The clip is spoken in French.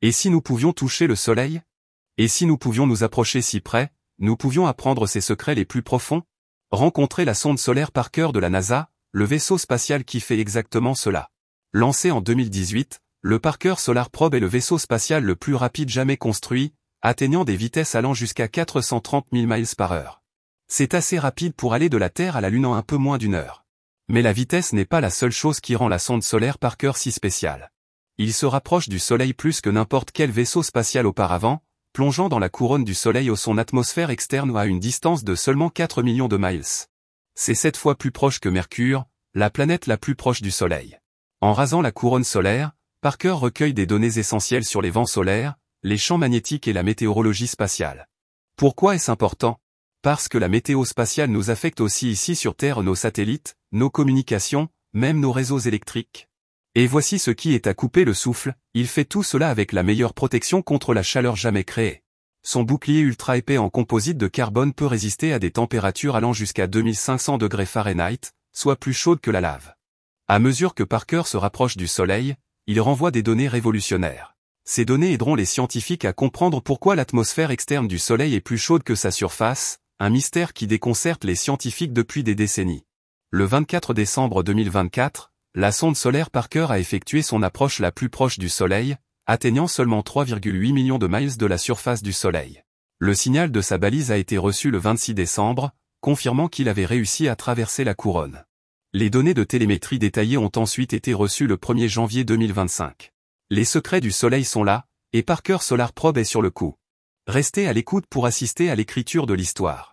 Et si nous pouvions toucher le Soleil? Et si nous pouvions nous approcher si près, nous pouvions apprendre ses secrets les plus profonds? Rencontrer la sonde solaire Parker de la NASA, le vaisseau spatial qui fait exactement cela. Lancé en 2018, le Parker Solar Probe est le vaisseau spatial le plus rapide jamais construit, atteignant des vitesses allant jusqu'à 430 000 miles par heure. C'est assez rapide pour aller de la Terre à la Lune en un peu moins d'une heure. Mais la vitesse n'est pas la seule chose qui rend la sonde solaire Parker si spéciale. Il se rapproche du Soleil plus que n'importe quel vaisseau spatial auparavant, plongeant dans la couronne du Soleil ou son atmosphère externe à une distance de seulement 4 millions de miles. C'est 7 fois plus proche que Mercure, la planète la plus proche du Soleil. En rasant la couronne solaire, Parker recueille des données essentielles sur les vents solaires, les champs magnétiques et la météorologie spatiale. Pourquoi est-ce important? Parce que la météo spatiale nous affecte aussi ici sur Terre, nos satellites, nos communications, même nos réseaux électriques. Et voici ce qui est à couper le souffle, il fait tout cela avec la meilleure protection contre la chaleur jamais créée. Son bouclier ultra épais en composite de carbone peut résister à des températures allant jusqu'à 2500 degrés Fahrenheit, soit plus chaudes que la lave. À mesure que Parker se rapproche du Soleil, il renvoie des données révolutionnaires. Ces données aideront les scientifiques à comprendre pourquoi l'atmosphère externe du Soleil est plus chaude que sa surface, un mystère qui déconcerte les scientifiques depuis des décennies. Le 24 décembre 2024, la sonde solaire Parker a effectué son approche la plus proche du Soleil, atteignant seulement 3,8 millions de miles de la surface du Soleil. Le signal de sa balise a été reçu le 26 décembre, confirmant qu'il avait réussi à traverser la couronne. Les données de télémétrie détaillées ont ensuite été reçues le 1er janvier 2025. Les secrets du Soleil sont là, et Parker Solar Probe est sur le coup. Restez à l'écoute pour assister à l'écriture de l'histoire.